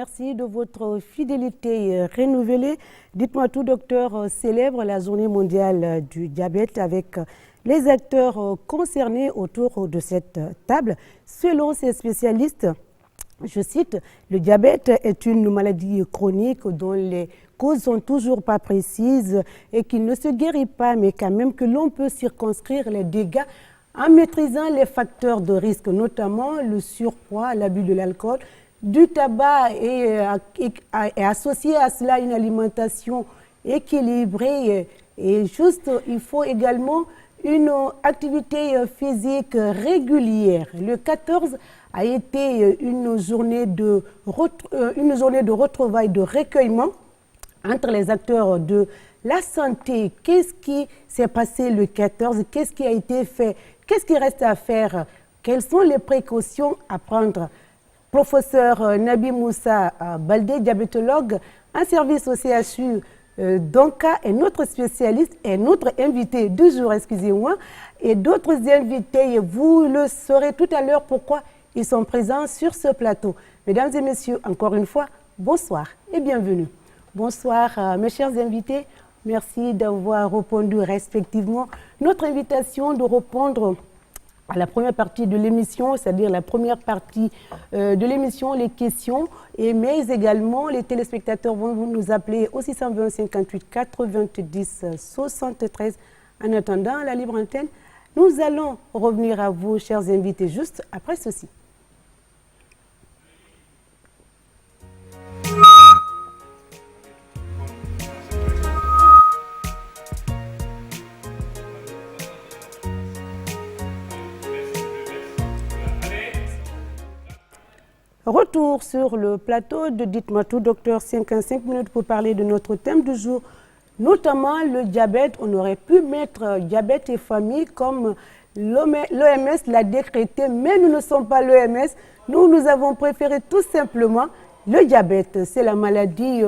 Merci de votre fidélité renouvelée. Dites-moi tout, docteur, célèbre la journée mondiale du diabète avec les acteurs concernés autour de cette table. Selon ces spécialistes, je cite, le diabète est une maladie chronique dont les causes sont toujours pas précises et qui ne se guérit pas, mais quand même que l'on peut circonscrire les dégâts en maîtrisant les facteurs de risque, notamment le surpoids, l'abus de l'alcool, du tabac et associé à cela une alimentation équilibrée. Et juste, il faut également une activité physique régulière. Le 14 a été une journée de retrouvailles, de recueillement entre les acteurs de la santé. Qu'est-ce qui s'est passé le 14? Qu'est-ce qui a été fait? Qu'est-ce qui reste à faire? Quelles sont les précautions à prendre? Professeur Nabi Moussa Baldé, diabétologue, en service au CHU Donka, est notre spécialiste et notre invité du jour, excusez-moi. Et d'autres invités, vous le saurez tout à l'heure pourquoi ils sont présents sur ce plateau. Mesdames et messieurs, encore une fois, bonsoir et bienvenue. Bonsoir mes chers invités, merci d'avoir répondu respectivement notre invitation de répondre à la première partie de l'émission, c'est-à-dire la première partie de l'émission, les questions, mais également les téléspectateurs vont nous appeler au 620 58 90 73. En attendant la libre antenne, nous allons revenir à vous, chers invités, juste après ceci. Retour sur le plateau de Dites-moi tout, docteur, 55 minutes pour parler de notre thème du jour, notamment le diabète. On aurait pu mettre diabète et famille comme l'OMS l'a décrété, mais nous ne sommes pas l'OMS. Nous avons préféré tout simplement le diabète. C'est la maladie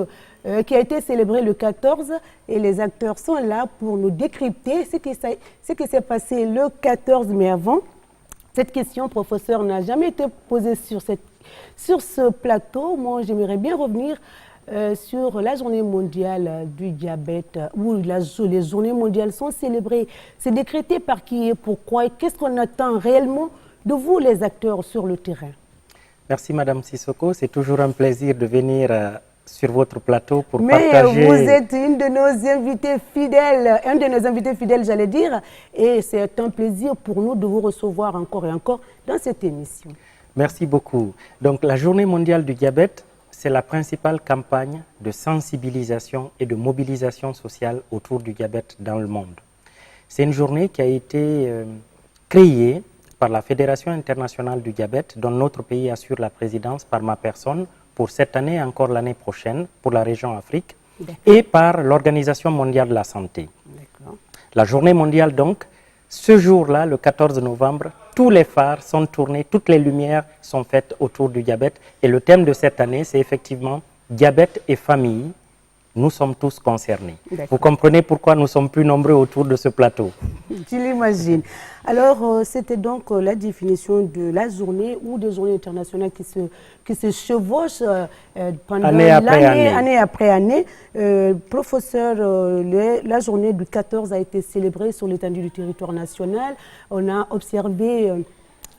qui a été célébrée le 14 et les acteurs sont là pour nous décrypter ce qui s'est passé le 14, mais avant. Cette question, professeur, n'a jamais été posée sur ce plateau. Moi, j'aimerais bien revenir sur la journée mondiale du diabète, où les journées mondiales sont célébrées. C'est décrété par qui et pourquoi? Et qu'est-ce qu'on attend réellement de vous, les acteurs, sur le terrain? Merci, Madame Sissoko. C'est toujours un plaisir de venir sur votre plateau pour partager... Mais vous êtes une de nos invités fidèles, un de nos invités fidèles, j'allais dire, et c'est un plaisir pour nous de vous recevoir encore et encore dans cette émission. Merci beaucoup. Donc, la Journée mondiale du diabète, c'est la principale campagne de sensibilisation et de mobilisation sociale autour du diabète dans le monde. C'est une journée qui a été créée par la Fédération internationale du diabète, dont notre pays assure la présidence par ma personne, pour cette année et encore l'année prochaine, pour la région Afrique, et par l'Organisation mondiale de la santé. La journée mondiale, donc, ce jour-là, le 14 novembre, tous les phares sont tournés, toutes les lumières sont faites autour du diabète. Et le thème de cette année, c'est effectivement diabète et famille. Nous sommes tous concernés. Vous comprenez pourquoi nous sommes plus nombreux autour de ce plateau? Tu l'imagines. Alors, c'était donc la définition de la journée ou des journées internationales qui se chevauchent pendant année après année. Professeur, la journée du 14 a été célébrée sur l'étendue du territoire national. On a observé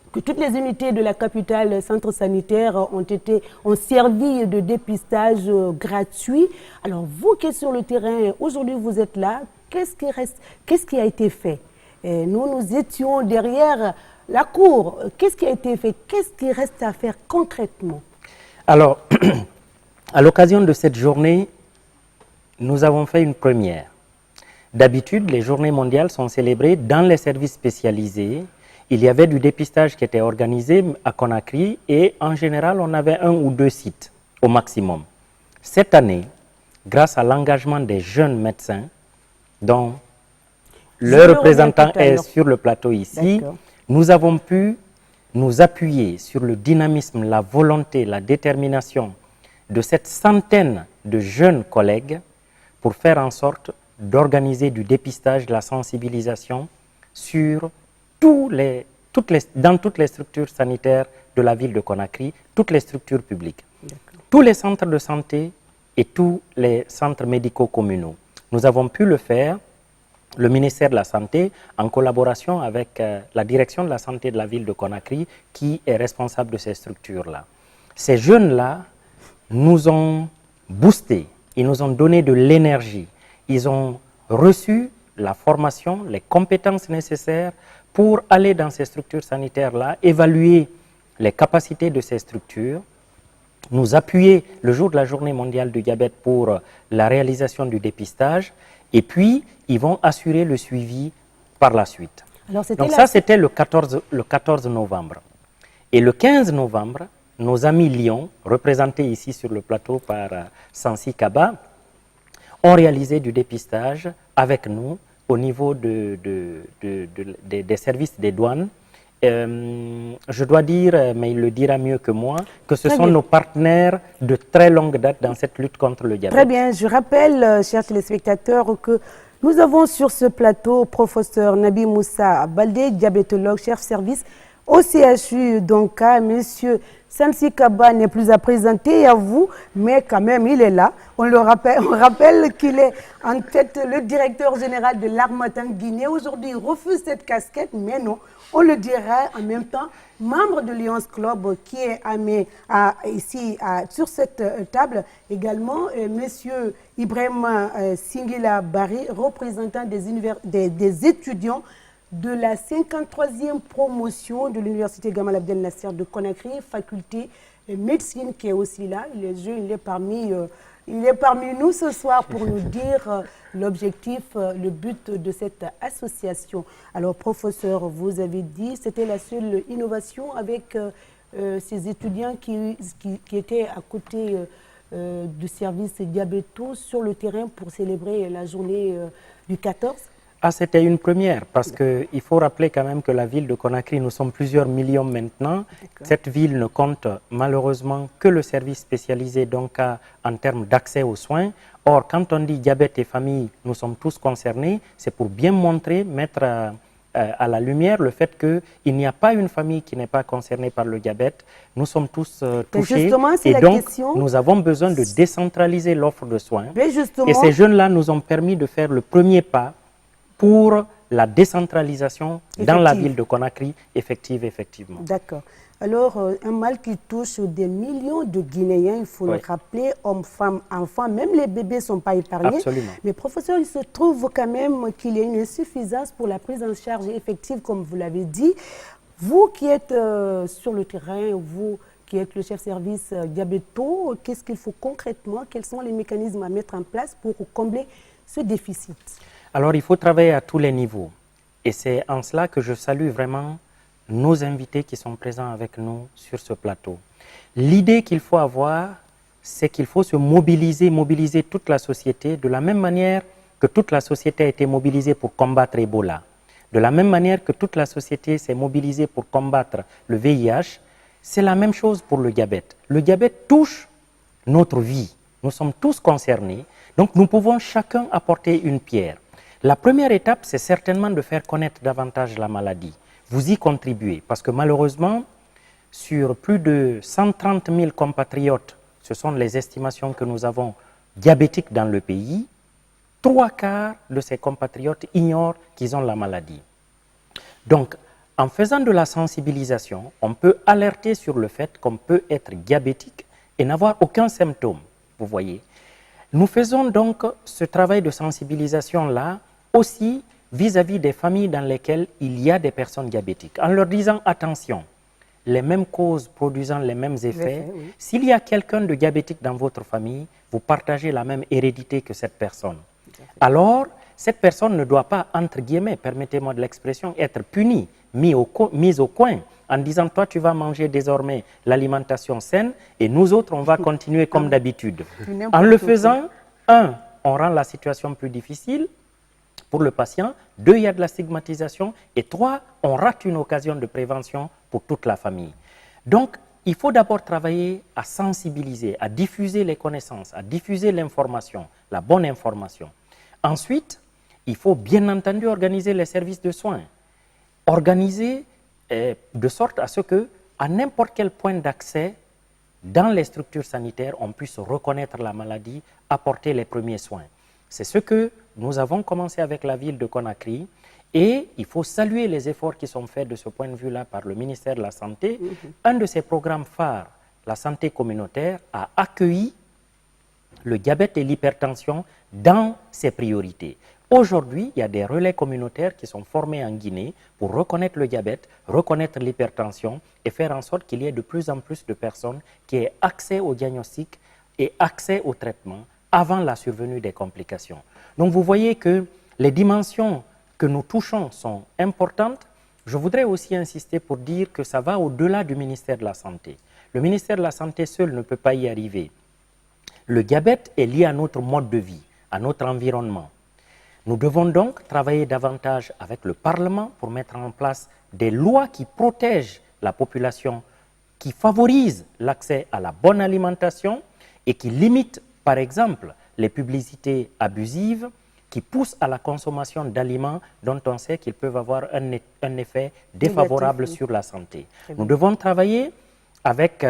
que toutes les unités de la capitale, centre sanitaire, ont servi de dépistage gratuit. Alors, vous qui êtes sur le terrain, aujourd'hui vous êtes là, qu'est-ce qui a été fait? Et nous étions derrière la cour. Qu'est-ce qui a été fait? Qu'est-ce qui reste à faire concrètement? Alors, à l'occasion de cette journée, nous avons fait une première. D'habitude, les journées mondiales sont célébrées dans les services spécialisés. Il y avait du dépistage qui était organisé à Conakry et en général, on avait 1 ou 2 sites au maximum. Cette année, grâce à l'engagement des jeunes médecins, dont le représentant est sur le plateau ici, nous avons pu nous appuyer sur le dynamisme, la volonté, la détermination de cette centaine de jeunes collègues pour faire en sorte d'organiser du dépistage, de la sensibilisation sur dans toutes les structures sanitaires de la ville de Conakry, toutes les structures publiques. tous les centres de santé et tous les centres médicaux communaux. Nous avons pu le faire, le ministère de la Santé, en collaboration avec la direction de la santé de la ville de Conakry, qui est responsable de ces structures-là. Ces jeunes-là nous ont boostés, ils nous ont donné de l'énergie, ils ont reçu la formation, les compétences nécessaires pour aller dans ces structures sanitaires-là, évaluer les capacités de ces structures, nous appuyer le jour de la journée mondiale du diabète pour la réalisation du dépistage, et puis ils vont assurer le suivi par la suite. Alors, donc ça, c'était le 14 novembre. Et le 15 novembre, nos amis Lyon, représentés ici sur le plateau par Sansi Kaba, ont réalisé du dépistage avec nous au niveau des services des douanes. Je dois dire, mais il le dira mieux que moi, que ce sont nos partenaires de très longue date dans cette lutte contre le diabète. Très bien, je rappelle, chers téléspectateurs, que nous avons sur ce plateau professeur Nabi Moussa Baldé, diabétologue, chef service au CHU d'Onka. Monsieur Sansi Kaba n'est plus à présenter à vous, mais quand même, il est là. On rappelle qu'il est en fait le directeur général de l'Harmattan Guinée. Aujourd'hui, il refuse cette casquette, mais non, on le dira en même temps, membre de Lions Club qui est ici sur cette table. Également, monsieur Ibrahim Singila Bari, représentant des étudiants de la 53e promotion de l'Université Gamal Abdel Nasser de Conakry, faculté médecine qui est aussi là. Il est parmi nous ce soir pour nous dire l'objectif, le but de cette association. Alors, professeur, vous avez dit que c'était la seule innovation avec ces étudiants qui étaient à côté du service diabéto sur le terrain pour célébrer la journée du 14. Ah, c'était une première, parce qu'il faut rappeler quand même que la ville de Conakry, nous sommes plusieurs millions maintenant. Cette ville ne compte malheureusement que le service spécialisé donc en termes d'accès aux soins. Or, quand on dit diabète et famille, nous sommes tous concernés. C'est pour bien montrer, mettre à la lumière le fait qu'il n'y a pas une famille qui n'est pas concernée par le diabète. Nous sommes tous touchés et donc nous avons besoin de décentraliser l'offre de soins. Et ces jeunes-là nous ont permis de faire le premier pas pour la décentralisation dans la ville de Conakry, effectivement. D'accord. Alors, un mal qui touche des millions de Guinéens, il faut le rappeler, hommes, femmes, enfants, même les bébés ne sont pas épargnés. Absolument. Mais professeur, il se trouve quand même qu'il y a une insuffisance pour la prise en charge effective, comme vous l'avez dit. Vous qui êtes sur le terrain, vous qui êtes le chef service diabéto, qu'est-ce qu'il faut concrètement? Quels sont les mécanismes à mettre en place pour combler ce déficit? Alors, il faut travailler à tous les niveaux. Et c'est en cela que je salue vraiment nos invités qui sont présents avec nous sur ce plateau. L'idée qu'il faut avoir, c'est qu'il faut se mobiliser toute la société, de la même manière que toute la société a été mobilisée pour combattre Ebola, de la même manière que toute la société s'est mobilisée pour combattre le VIH, c'est la même chose pour le diabète. Le diabète touche notre vie. Nous sommes tous concernés, donc nous pouvons chacun apporter une pierre. La première étape, c'est certainement de faire connaître davantage la maladie. Vous y contribuez, parce que malheureusement, sur plus de 130 000 compatriotes, ce sont les estimations que nous avons diabétiques dans le pays, 3/4 de ces compatriotes ignorent qu'ils ont la maladie. Donc, en faisant de la sensibilisation, on peut alerter sur le fait qu'on peut être diabétique et n'avoir aucun symptôme, vous voyez. Nous faisons donc ce travail de sensibilisation-là aussi vis-à-vis des familles dans lesquelles il y a des personnes diabétiques, en leur disant attention, les mêmes causes produisant les mêmes effets, s'il y a quelqu'un de diabétique dans votre famille, vous partagez la même hérédité que cette personne. Alors, cette personne ne doit pas, entre guillemets, permettez-moi de l'expression, être punie, mise au coin, en disant, toi, tu vas manger désormais l'alimentation saine et nous autres, on va continuer comme d'habitude. En le faisant, 1, on rend la situation plus difficile pour le patient, 2, il y a de la stigmatisation et 3, on rate une occasion de prévention pour toute la famille. Donc, il faut d'abord travailler à sensibiliser, à diffuser les connaissances, à diffuser l'information, la bonne information. Ensuite, il faut bien entendu organiser les services de soins. Organiser de sorte à ce que, à n'importe quel point d'accès, dans les structures sanitaires, on puisse reconnaître la maladie, apporter les premiers soins. C'est ce que nous avons commencé avec la ville de Conakry et il faut saluer les efforts qui sont faits de ce point de vue-là par le ministère de la Santé. Un de ses programmes phares, la santé communautaire, a accueilli le diabète et l'hypertension dans ses priorités. Aujourd'hui, il y a des relais communautaires qui sont formés en Guinée pour reconnaître le diabète, reconnaître l'hypertension et faire en sorte qu'il y ait de plus en plus de personnes qui aient accès au diagnostic et accès au traitement avant la survenue des complications. Donc vous voyez que les dimensions que nous touchons sont importantes. Je voudrais aussi insister pour dire que ça va au-delà du ministère de la Santé. Le ministère de la Santé seul ne peut pas y arriver. Le diabète est lié à notre mode de vie, à notre environnement. Nous devons donc travailler davantage avec le Parlement pour mettre en place des lois qui protègent la population, qui favorisent l'accès à la bonne alimentation et qui limitent, par exemple, les publicités abusives qui poussent à la consommation d'aliments dont on sait qu'ils peuvent avoir un effet défavorable sur la santé. Nous devons travailler avec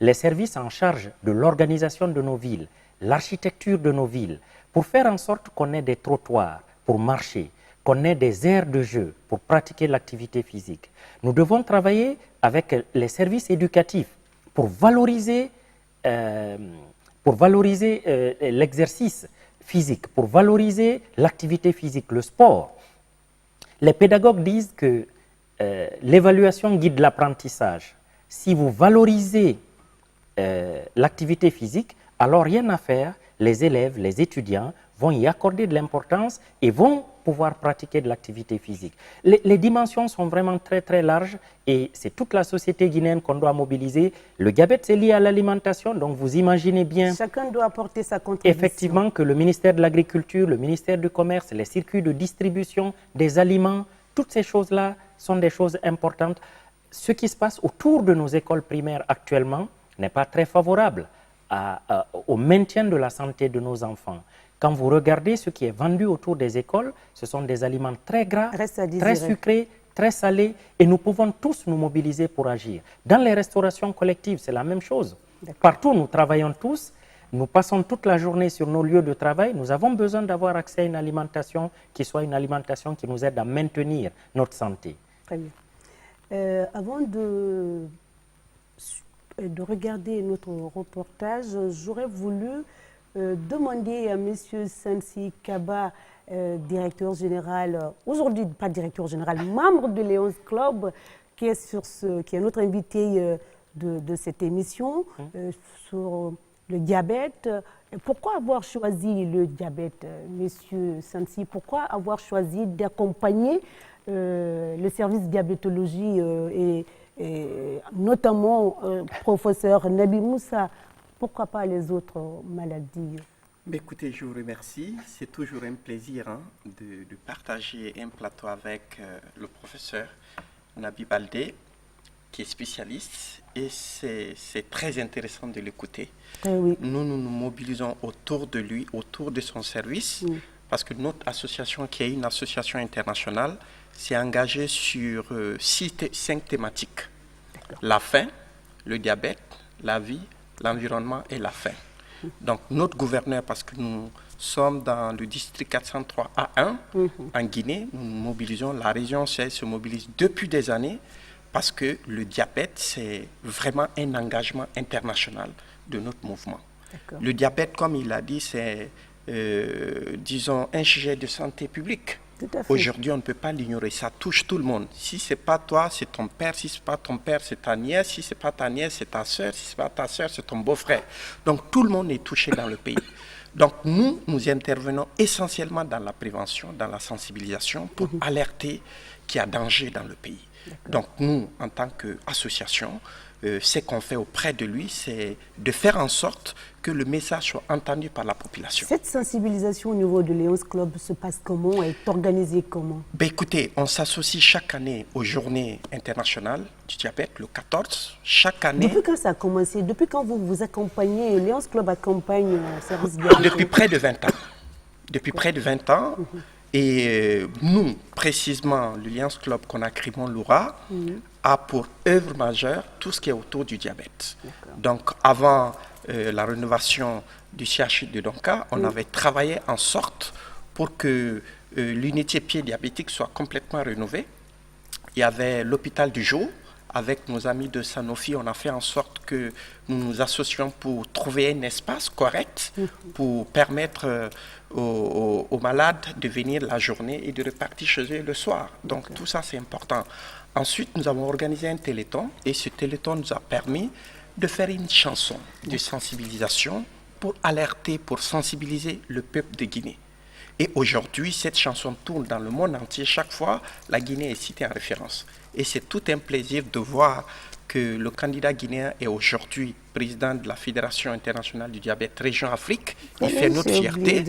les services en charge de l'organisation de nos villes, l'architecture de nos villes, pour faire en sorte qu'on ait des trottoirs pour marcher, qu'on ait des aires de jeu pour pratiquer l'activité physique. Nous devons travailler avec les services éducatifs pour valoriser l'exercice physique, pour valoriser l'activité physique, le sport. Les pédagogues disent que l'évaluation guide l'apprentissage. Si vous valorisez l'activité physique, alors rien à faire, les élèves, les étudiants vont y accorder de l'importance et vont pouvoir pratiquer de l'activité physique. Les dimensions sont vraiment très très larges et c'est toute la société guinéenne qu'on doit mobiliser. Le diabète, c'est lié à l'alimentation, donc vous imaginez bien... Chacun doit apporter sa contribution. Effectivement que le ministère de l'Agriculture, le ministère du Commerce, les circuits de distribution des aliments, toutes ces choses-là sont des choses importantes. Ce qui se passe autour de nos écoles primaires actuellement n'est pas très favorable au maintien de la santé de nos enfants. Quand vous regardez ce qui est vendu autour des écoles, ce sont des aliments très gras, très sucrés, très salés, et nous pouvons tous nous mobiliser pour agir. Dans les restaurations collectives, c'est la même chose. Partout, nous travaillons tous, nous passons toute la journée sur nos lieux de travail, nous avons besoin d'avoir accès à une alimentation qui soit une alimentation qui nous aide à maintenir notre santé. Très bien. Avant de regarder notre reportage, j'aurais voulu demander à M. Sansi Kaba, directeur général, aujourd'hui pas directeur général, membre de Lions Club, qui est notre invité de cette émission sur le diabète. Pourquoi avoir choisi le diabète, M. Sansi? Pourquoi avoir choisi d'accompagner le service diabétologie et notamment professeur Nabi Moussa? Pourquoi pas les autres maladies? Écoutez, je vous remercie. C'est toujours un plaisir de partager un plateau avec le professeur Nabi Baldé, qui est spécialiste, et c'est très intéressant de l'écouter. Oui. Nous nous mobilisons autour de lui, autour de son service, parce que notre association, qui est une association internationale, s'est engagée sur 5 thématiques. La faim, le diabète, la vie, l'environnement et la faim. Donc notre gouverneur, parce que nous sommes dans le district 403A1 en Guinée, nous nous mobilisons, la région se mobilise depuis des années parce que le diabète, c'est vraiment un engagement international de notre mouvement. Le diabète, comme il l'a dit, c'est, disons, un sujet de santé publique. Aujourd'hui, on ne peut pas l'ignorer, ça touche tout le monde. Si ce n'est pas toi, c'est ton père. Si ce n'est pas ton père, c'est ta nièce. Si ce n'est pas ta nièce, c'est ta soeur. Si ce n'est pas ta soeur, c'est ton beau-frère. Donc, tout le monde est touché dans le pays. Donc, nous intervenons essentiellement dans la prévention, dans la sensibilisation, pour alerter qu'il y a danger dans le pays. Donc, nous, en tant qu'association, ce qu'on fait auprès de lui, c'est de faire en sorte que le message soit entendu par la population. Cette sensibilisation au niveau de Lions Club se passe comment et est organisée comment? Écoutez, on s'associe chaque année aux journées internationales du diabète, le 14, chaque année. Depuis quand ça a commencé? Depuis quand vous accompagnez, Lions Club accompagne le service diabète? Depuis près de 20 ans. Depuis près de 20 ans. Et nous, précisément, le Lions Club Conakry Montloura, a pour œuvre majeure tout ce qui est autour du diabète. Donc, avant la rénovation du CHU de Donka, on avait travaillé en sorte pour que l'unité pied diabétique soit complètement rénovée. Il y avait l'hôpital du jour. Avec nos amis de Sanofi, on a fait en sorte que nous nous associons pour trouver un espace correct pour permettre aux malades de venir la journée et de repartir chez eux le soir. Donc tout ça, c'est important. Ensuite, nous avons organisé un téléthon et ce téléthon nous a permis de faire une chanson de sensibilisation pour alerter, pour sensibiliser le peuple de Guinée. Et aujourd'hui, cette chanson tourne dans le monde entier. Chaque fois, la Guinée est citée en référence. Et c'est tout un plaisir de voir que le candidat guinéen est aujourd'hui président de la Fédération internationale du diabète Région Afrique. Il fait notre fierté.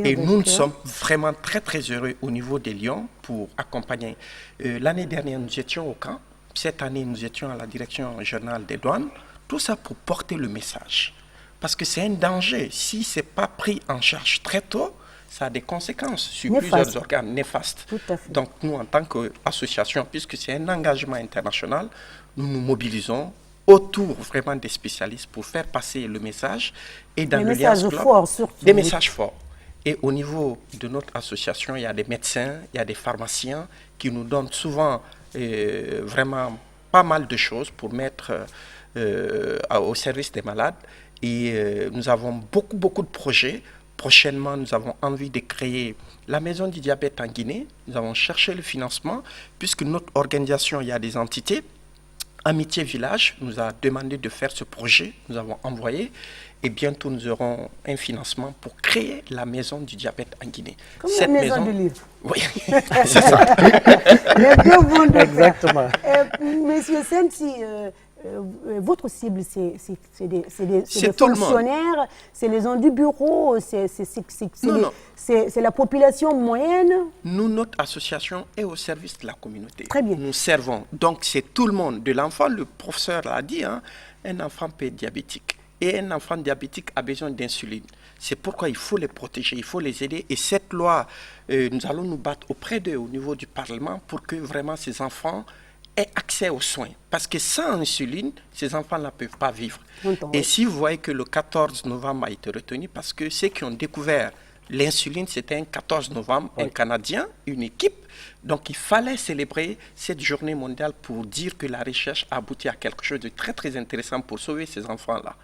Et nous sommes vraiment très très heureux au niveau des Lions pour accompagner. L'année dernière, nous étions au camp. Cette année, nous étions à la direction générale des douanes. Tout ça pour porter le message. Parce que c'est un danger. Si ce n'est pas pris en charge très tôt, ça a des conséquences sur plusieurs organes néfastes. Donc nous, en tant qu'association, puisque c'est un engagement international, nous nous mobilisons autour vraiment des spécialistes pour faire passer le message. Et dans des messages forts, surtout. Des messages forts. Et au niveau de notre association, il y a des médecins, il y a des pharmaciens qui nous donnent souvent vraiment pas mal de choses pour mettre au service des malades. Et nous avons beaucoup de projets. Prochainement, nous avons envie de créer la maison du diabète en Guinée. Nous avons cherché le financement, puisque notre organisation, il y a des entités. Amitié Village nous a demandé de faire ce projet. Nous avons envoyé. Et bientôt, nous aurons un financement pour créer la maison du diabète en Guinée. Comme cette la maison du livre. Oui, c'est ça. Exactement. Monsieur Senti, votre cible, c'est des fonctionnaires, c'est les gens du bureau, c'est la population moyenne. Nous, notre association est au service de la communauté. Très bien. Nous servons. Donc, c'est tout le monde. De l'enfant, le professeur l'a dit, hein, un enfant peut être diabétique. Et un enfant diabétique a besoin d'insuline. C'est pourquoi il faut les protéger, il faut les aider. Et cette loi, nous allons nous battre auprès d'eux au niveau du Parlement pour que vraiment ces enfants aient accès aux soins. Parce que sans insuline, ces enfants ne peuvent pas vivre. Et si vous voyez que le 14 novembre a été retenu, parce que ceux qui ont découvert l'insuline, c'était un 14 novembre, un Canadien, une équipe. Donc il fallait célébrer cette journée mondiale pour dire que la recherche a abouti à quelque chose de très très intéressant pour sauver ces enfants-là.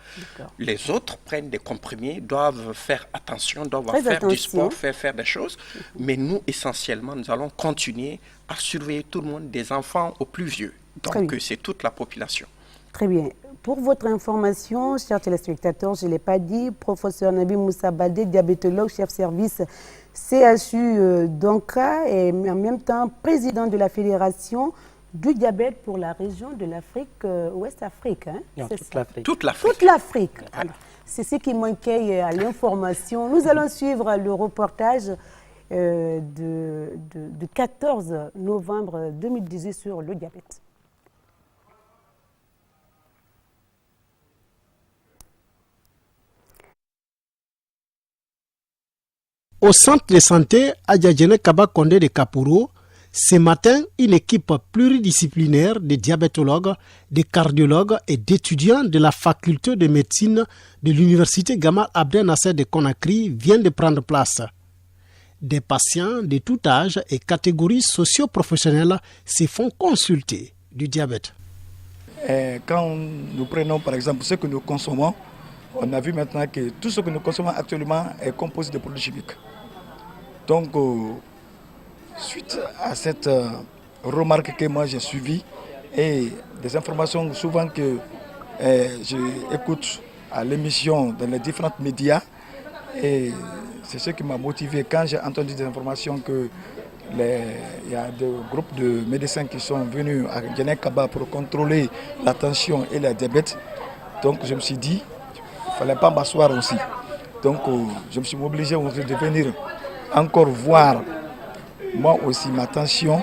Les autres prennent des comprimés, doivent faire attention, doivent faire du sport, faire des choses. Mais nous, essentiellement, nous allons continuer à surveiller tout le monde, des enfants aux plus vieux. Donc c'est toute la population. Très bien. Pour votre information, chers téléspectateurs, je ne l'ai pas dit, professeur Nabi Moussa Baldé, diabétologue, chef service CHU Donka et en même temps président de la Fédération du diabète pour la région de l'Afrique, Ouest-Afrique. Hein? Non, toute l'Afrique. Toute l'Afrique. Toute l'Afrique. C'est ce qui manquait à l'information. Nous allons suivre le reportage de 14 novembre 2018 sur le diabète. Au centre de santé Adjadjene Kaba Kondé de Kapuro, ce matin, une équipe pluridisciplinaire de diabétologues, de cardiologues et d'étudiants de la faculté de médecine de l'université Gamal Abdel Nasser de Conakry vient de prendre place. Des patients de tout âge et catégories socio-professionnelles se font consulter du diabète. Quand nous prenons par exemple ce que nous consommons, on a vu maintenant que tout ce que nous consommons actuellement est composé de produits chimiques. Donc, suite à cette remarque que moi j'ai suivie et des informations souvent que j'écoute à l'émission dans les différents médias, et c'est ce qui m'a motivé quand j'ai entendu des informations que il y a des groupes de médecins qui sont venus à Djenekaba pour contrôler la tension et le diabète. Donc je me suis dit, il ne fallait pas m'asseoir aussi. Donc je me suis obligé de venir encore voir moi aussi ma tension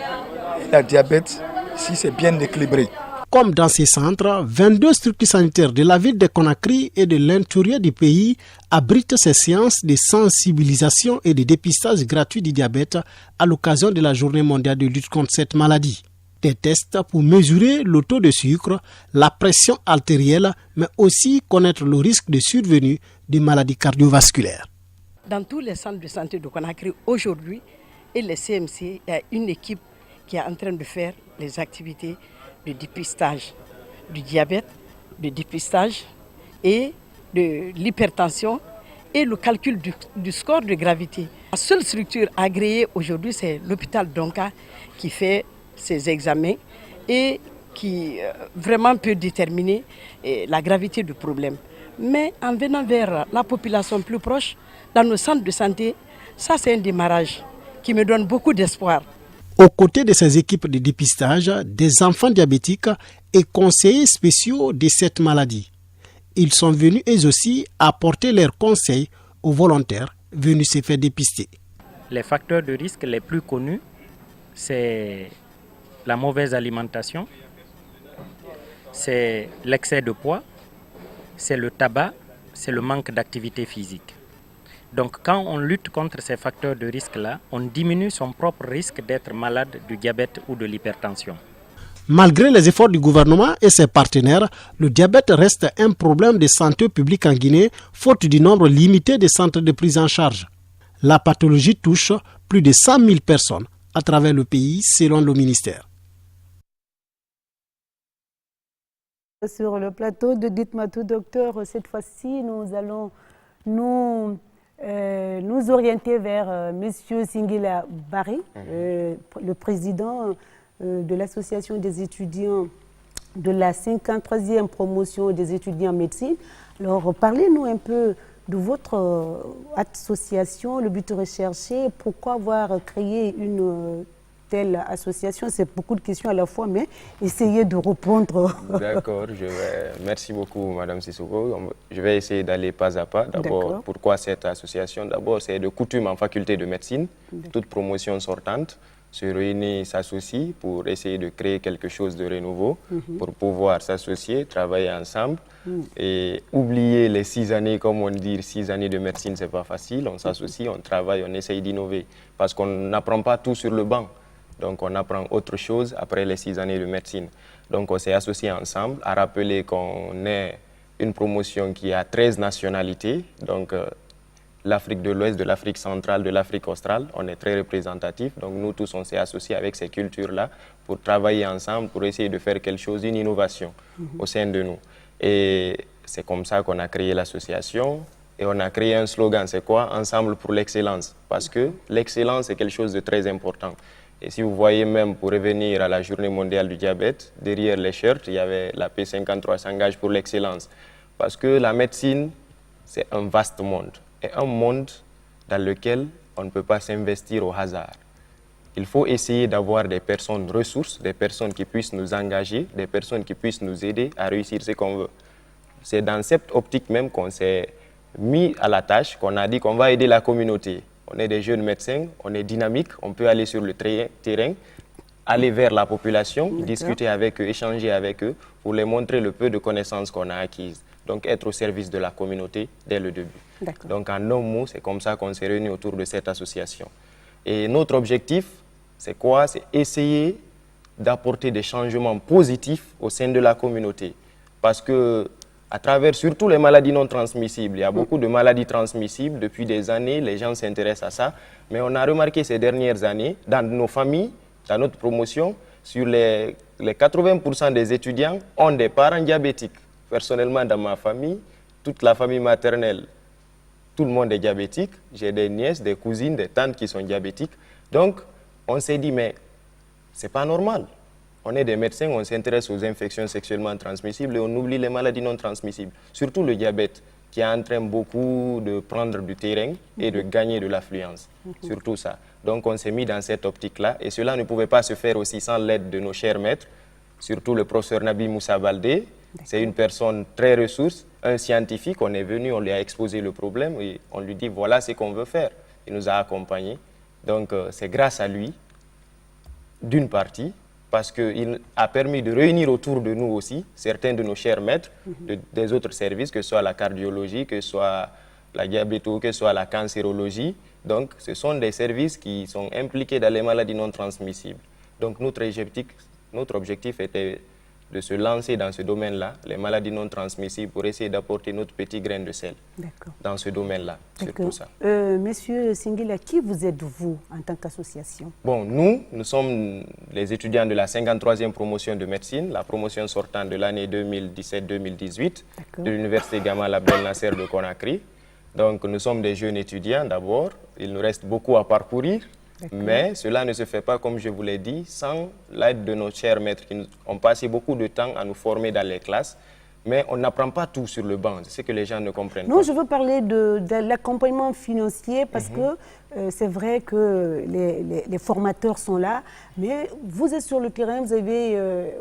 et le diabète, si c'est bien équilibré. Comme dans ces centres, 22 structures sanitaires de la ville de Conakry et de l'intérieur du pays abritent ces séances de sensibilisation et de dépistage gratuit du diabète à l'occasion de la journée mondiale de lutte contre cette maladie. des tests pour mesurer le taux de sucre, la pression artérielle, mais aussi connaître le risque de survenue des maladies cardiovasculaires. Dans tous les centres de santé de Conakry aujourd'hui et les CMC, il y a une équipe qui est en train de faire les activités de dépistage du diabète, de dépistage et de l'hypertension et le calcul du score de gravité. La seule structure agréée aujourd'hui, c'est l'hôpital Donka qui fait ces examens et qui vraiment peut déterminer la gravité du problème. Mais en venant vers la population plus proche, dans nos centres de santé, ça c'est un démarrage qui me donne beaucoup d'espoir. Aux côtés de ces équipes de dépistage, des enfants diabétiques et conseillers spéciaux de cette maladie. Ils sont venus eux aussi apporter leurs conseils aux volontaires venus se faire dépister. Les facteurs de risque les plus connus, c'est la mauvaise alimentation, c'est l'excès de poids, c'est le tabac, c'est le manque d'activité physique. Donc quand on lutte contre ces facteurs de risque-là, on diminue son propre risque d'être malade du diabète ou de l'hypertension. Malgré les efforts du gouvernement et ses partenaires, le diabète reste un problème de santé publique en Guinée, faute du nombre limité de centres de prise en charge. La pathologie touche plus de 100 000 personnes à travers le pays, selon le ministère. Sur le plateau de Dites-moi tout, docteur, cette fois-ci, nous allons nous orienter vers M. Singila Barry, le président de l'association des étudiants de la 53e promotion des étudiants en médecine. Alors, parlez-nous un peu de votre association, le but recherché, pourquoi avoir créé une telle association. C'est beaucoup de questions à la fois, mais essayez de répondre. D'accord, merci beaucoup Madame Sissoko. Je vais essayer d'aller pas à pas. D'abord, pourquoi cette association? D'abord, c'est de coutume en faculté de médecine. Toute promotion sortante se réunit, s'associe pour essayer de créer quelque chose de renouveau, pour pouvoir s'associer, travailler ensemble et oublier les 6 années, comme on dit, 6 années de médecine, c'est pas facile. On s'associe, on travaille, on essaye d'innover parce qu'on n'apprend pas tout sur le banc. Donc on apprend autre chose après les 6 années de médecine. Donc on s'est associés ensemble, à rappeler qu'on est une promotion qui a 13 nationalités, donc l'Afrique de l'Ouest, de l'Afrique centrale, de l'Afrique australe, on est très représentatifs. Donc nous tous, on s'est associés avec ces cultures-là pour travailler ensemble, pour essayer de faire quelque chose, une innovation au sein de nous. Et c'est comme ça qu'on a créé l'association. Et on a créé un slogan, c'est quoi? Ensemble pour l'excellence. Parce que l'excellence, c'est quelque chose de très important. Et si vous voyez même, pour revenir à la journée mondiale du diabète, derrière les shirts, il y avait la P53 s'engage pour l'excellence. Parce que la médecine, c'est un vaste monde. Et un monde dans lequel on ne peut pas s'investir au hasard. Il faut essayer d'avoir des personnes ressources, des personnes qui puissent nous engager, des personnes qui puissent nous aider à réussir ce qu'on veut. C'est dans cette optique même qu'on s'est mis à la tâche, qu'on a dit qu'on va aider la communauté. On est des jeunes médecins, on est dynamique, on peut aller sur le terrain, aller vers la population, discuter avec eux, échanger avec eux, pour les montrer le peu de connaissances qu'on a acquises. Donc être au service de la communauté dès le début. Donc en un mot, c'est comme ça qu'on s'est réunis autour de cette association. Et notre objectif, c'est quoi? C'est essayer d'apporter des changements positifs au sein de la communauté. Parce que à travers surtout les maladies non transmissibles, il y a beaucoup de maladies transmissibles. Depuis des années, les gens s'intéressent à ça. Mais on a remarqué ces dernières années, dans nos familles, dans notre promotion, sur les 80% des étudiants ont des parents diabétiques. Personnellement, dans ma famille, toute la famille maternelle, tout le monde est diabétique. J'ai des nièces, des cousines, des tantes qui sont diabétiques. Donc, on s'est dit, mais c'est pas normal. On est des médecins, on s'intéresse aux infections sexuellement transmissibles et on oublie les maladies non transmissibles. Surtout le diabète, qui est en train beaucoup de prendre du terrain et de gagner de l'affluence. Surtout ça. Donc, on s'est mis dans cette optique-là. Et cela ne pouvait pas se faire aussi sans l'aide de nos chers maîtres, surtout le professeur Nabi Moussa Baldé. C'est une personne très ressource, un scientifique. On est venu, on lui a exposé le problème et on lui dit voilà ce qu'on veut faire. Il nous a accompagnés. Donc c'est grâce à lui, d'une partie, parce qu'il a permis de réunir autour de nous aussi certains de nos chers maîtres des autres services, que ce soit la cardiologie, que ce soit la diabéto, que ce soit la cancérologie. Donc ce sont des services qui sont impliqués dans les maladies non transmissibles. Donc notre notre objectif était de se lancer dans ce domaine-là, les maladies non transmissibles, pour essayer d'apporter notre petit grain de sel dans ce domaine-là, surtout ça. Monsieur Singila, qui vous êtes-vous en tant qu'association? Bon, nous sommes les étudiants de la 53e promotion de médecine, la promotion sortante de l'année 2017-2018 de l'université Gamal Abdel Nasser de Conakry. Donc nous sommes des jeunes étudiants d'abord, il nous reste beaucoup à parcourir. Mais cela ne se fait pas, comme je vous l'ai dit, sans l'aide de nos chers maîtres qui ont passé beaucoup de temps à nous former dans les classes. Mais on n'apprend pas tout sur le banc, c'est ce que les gens ne comprennent pas. Non, je veux parler de l'accompagnement financier parce que c'est vrai que les formateurs sont là, mais vous êtes sur le terrain, vous avez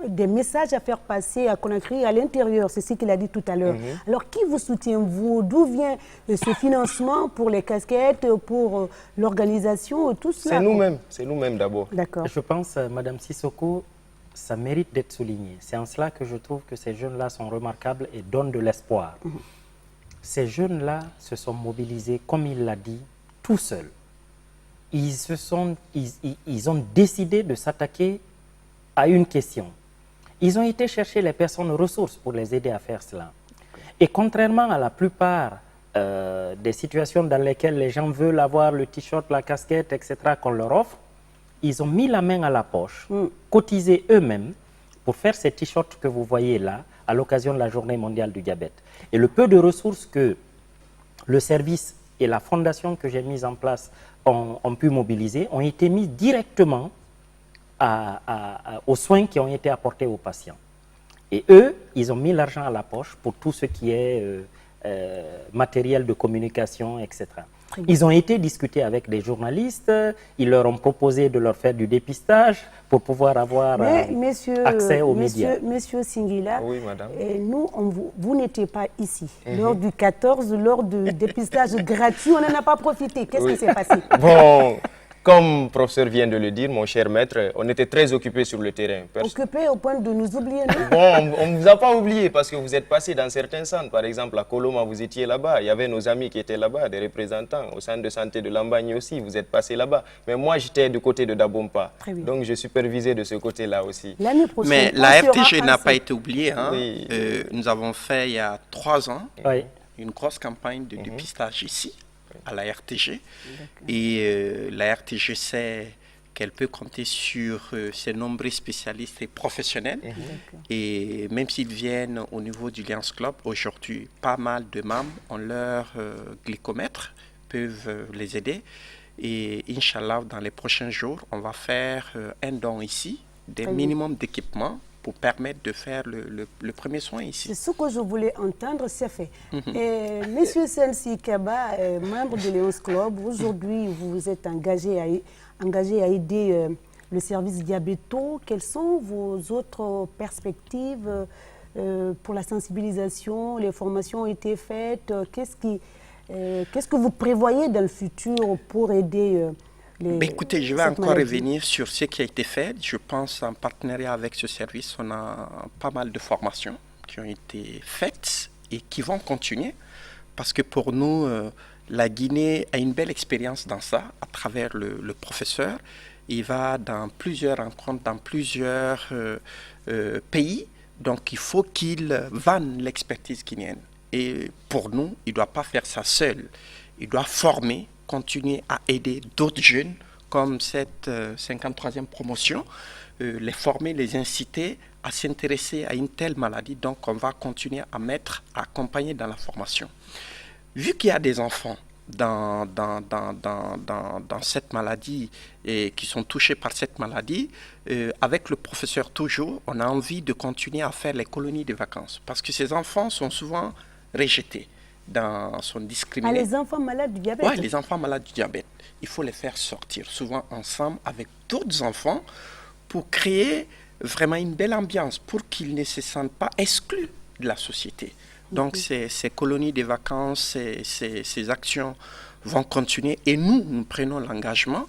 des messages à faire passer à Conakry à l'intérieur, c'est ce qu'il a dit tout à l'heure. Alors, qui vous soutient, vous? D'où vient ce financement pour les casquettes, pour l'organisation, tout cela? C'est nous-mêmes d'abord. D'accord. Je pense, Madame Sissoko, ça mérite d'être souligné. C'est en cela que je trouve que ces jeunes-là sont remarquables et donnent de l'espoir. Ces jeunes-là se sont mobilisés, comme il l'a dit, tout seuls. Ils ont décidé de s'attaquer à une question. Ils ont été chercher les personnes ressources pour les aider à faire cela. Et contrairement à la plupart des situations dans lesquelles les gens veulent avoir le t-shirt, la casquette, etc., qu'on leur offre, ils ont mis la main à la poche, cotisé eux-mêmes pour faire ces t-shirts que vous voyez là, à l'occasion de la Journée mondiale du diabète. Et le peu de ressources que le service et la fondation que j'ai mise en place ont pu mobiliser ont été mis directement aux soins qui ont été apportés aux patients. Et eux, ils ont mis l'argent à la poche pour tout ce qui est matériel de communication, etc. Ils ont été discuter avec des journalistes, ils leur ont proposé de leur faire du dépistage pour pouvoir avoir accès aux médias. Monsieur Singila, oui, madame. Nous, vous n'étiez pas ici. Lors du 14, lors du dépistage gratuit, on n'en a pas profité. Qu'est-ce qui s'est passé? Bon, comme professeur vient de le dire, mon cher maître, on était très occupés sur le terrain. Occupés au point de nous oublier, non? Bon, on ne vous a pas oublié parce que vous êtes passé dans certains centres. Par exemple, à Koloma, vous étiez là-bas. Il y avait nos amis qui étaient là-bas, des représentants. Au centre de santé de Lambagne aussi, vous êtes passé là-bas. Mais moi, j'étais du côté de Dabompa. Donc, je supervisais de ce côté-là aussi. L'année prochaine, mais la RTG n'a pas été oubliée. Hein. Oui. Nous avons fait, il y a 3 ans, une grosse campagne de dépistage ici, à la RTG. Et la RTG sait qu'elle peut compter sur ses nombreux spécialistes et professionnels. Et même s'ils viennent au niveau du Lions Club, aujourd'hui, pas mal de membres ont leur glycomètre, peuvent les aider. Et Inch'Allah, dans les prochains jours, on va faire un don ici, des minimums d'équipement pour permettre de faire le premier soin ici. C'est ce que je voulais entendre, c'est fait. Monsieur Sensi Kaba, membre de Lions Club, aujourd'hui vous êtes engagé à aider le service diabéto. Quelles sont vos autres perspectives pour la sensibilisation? Les formations ont été faites. Qu'est-ce que vous prévoyez dans le futur pour aider écoutez, je vais encore revenir sur ce qui a été fait. Je pense en partenariat avec ce service, on a pas mal de formations qui ont été faites et qui vont continuer. Parce que pour nous, la Guinée a une belle expérience dans ça, à travers le professeur. Il va dans plusieurs rencontres, dans plusieurs pays. Donc il faut qu'il vende l'expertise guinéenne. Et pour nous, il ne doit pas faire ça seul. Il doit former, continuer à aider d'autres jeunes comme cette 53e promotion, les former, les inciter à s'intéresser à une telle maladie. Donc on va continuer à accompagner dans la formation. Vu qu'il y a des enfants dans cette maladie et qui sont touchés par cette maladie, avec le professeur toujours, on a envie de continuer à faire les colonies de vacances parce que ces enfants sont souvent rejetés. Sont discriminés. Les enfants malades du diabète? Oui, les enfants malades du diabète. Il faut les faire sortir, souvent ensemble avec d'autres enfants, pour créer vraiment une belle ambiance, pour qu'ils ne se sentent pas exclus de la société. Donc, ces colonies de vacances, ces actions vont continuer. Et nous prenons l'engagement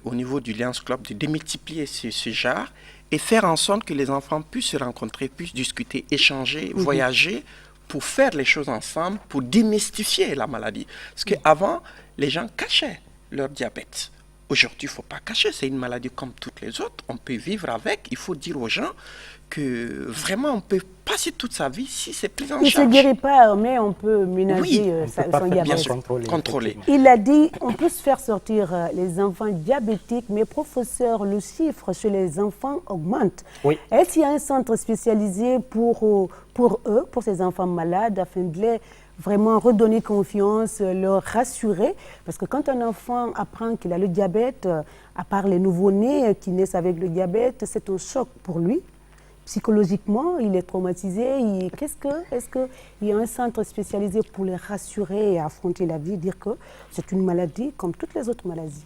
au niveau du Lions Club de démultiplier ce genre et faire en sorte que les enfants puissent se rencontrer, puissent discuter, échanger, voyager, pour faire les choses ensemble, pour démystifier la maladie. Parce qu'avant, les gens cachaient leur diabète. Aujourd'hui, il ne faut pas cacher, c'est une maladie comme toutes les autres. On peut vivre avec. Il faut dire aux gens que vraiment, on peut passer toute sa vie si c'est pris en charge. Il ne se guérit pas, mais on peut ménager son diabète. Bien sûr, contrôler. Il a dit on peut se faire sortir les enfants diabétiques, mais professeur, le chiffre chez les enfants augmente. Oui. Est-ce qu'il y a un centre spécialisé pour eux, pour ces enfants malades, afin de les vraiment redonner confiance, leur rassurer? Parce que quand un enfant apprend qu'il a le diabète, à part les nouveau-nés qui naissent avec le diabète, c'est un choc pour lui. Psychologiquement, il est traumatisé. Est-ce qu'il y a un centre spécialisé pour les rassurer et affronter la vie, dire que c'est une maladie comme toutes les autres maladies?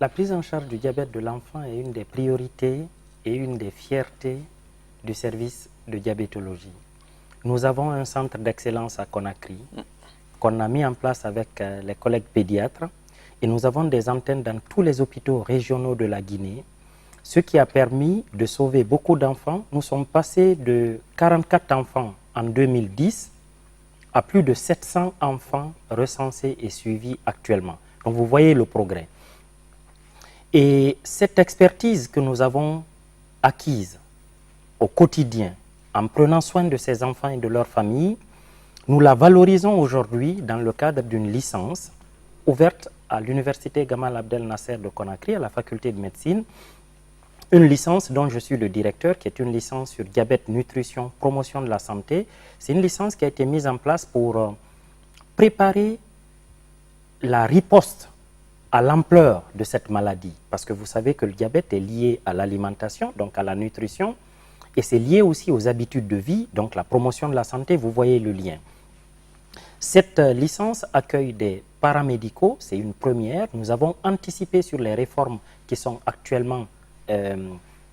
La prise en charge du diabète de l'enfant est une des priorités et une des fiertés du service de diabétologie. Nous avons un centre d'excellence à Conakry qu'on a mis en place avec les collègues pédiatres et nous avons des antennes dans tous les hôpitaux régionaux de la Guinée, ce qui a permis de sauver beaucoup d'enfants. Nous sommes passés de 44 enfants en 2010 à plus de 700 enfants recensés et suivis actuellement. Donc vous voyez le progrès. Et cette expertise que nous avons acquise au quotidien, en prenant soin de ces enfants et de leurs familles, nous la valorisons aujourd'hui dans le cadre d'une licence ouverte à l'université Gamal Abdel Nasser de Conakry, à la faculté de médecine, une licence dont je suis le directeur, qui est une licence sur diabète, nutrition, promotion de la santé. C'est une licence qui a été mise en place pour préparer la riposte à l'ampleur de cette maladie. Parce que vous savez que le diabète est lié à l'alimentation, donc à la nutrition, et c'est lié aussi aux habitudes de vie, donc la promotion de la santé, vous voyez le lien. Cette licence accueille des paramédicaux, c'est une première. Nous avons anticipé sur les réformes qui sont actuellement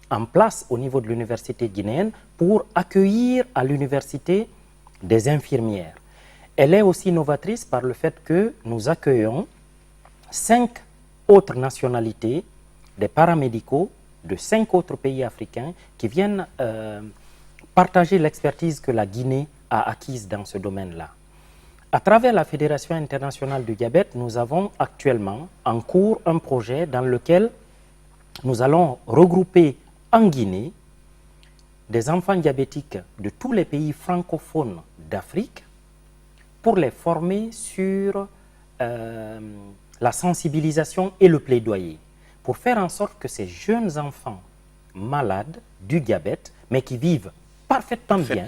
en place au niveau de l'université guinéenne pour accueillir à l'université des infirmières. Elle est aussi novatrice par le fait que nous accueillons 5 autres nationalités, des paramédicaux de 5 autres pays africains qui viennent partager l'expertise que la Guinée a acquise dans ce domaine-là. À travers la Fédération internationale du diabète, nous avons actuellement en cours un projet dans lequel nous allons regrouper en Guinée des enfants diabétiques de tous les pays francophones d'Afrique pour les former sur la sensibilisation et le plaidoyer, pour faire en sorte que ces jeunes enfants malades du diabète, mais qui vivent parfaitement bien,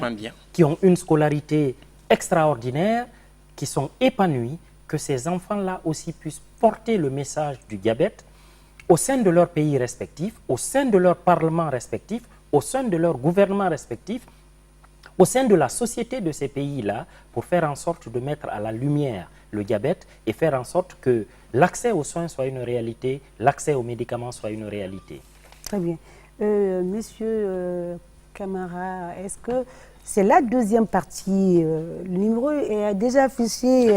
qui ont une scolarité extraordinaire, qui sont épanouis, que ces enfants-là aussi puissent porter le message du diabète au sein de leurs pays respectifs, au sein de leurs parlements respectifs, au sein de leurs gouvernements respectifs, au sein de la société de ces pays-là, pour faire en sorte de mettre à la lumière le diabète et faire en sorte que l'accès aux soins soit une réalité, l'accès aux médicaments soit une réalité. Très bien. Monsieur Camara, est-ce que c'est la deuxième partie? Le numéro est déjà affiché,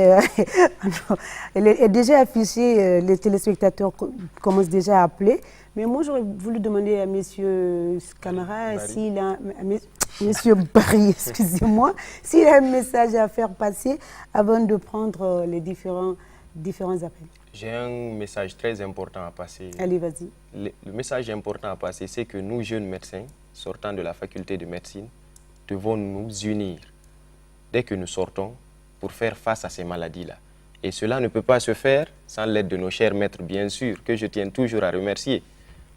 est déjà affiché, les téléspectateurs commencent déjà à appeler. Mais moi, j'aurais voulu demander à monsieur Camara s'il a... Monsieur Barry, excusez-moi, s'il a un message à faire passer avant de prendre les différents appels. J'ai un message très important à passer. Allez, vas-y. Le message important à passer, c'est que nous, jeunes médecins, sortant de la faculté de médecine, devons nous unir dès que nous sortons pour faire face à ces maladies-là. Et cela ne peut pas se faire sans l'aide de nos chers maîtres, bien sûr, que je tiens toujours à remercier.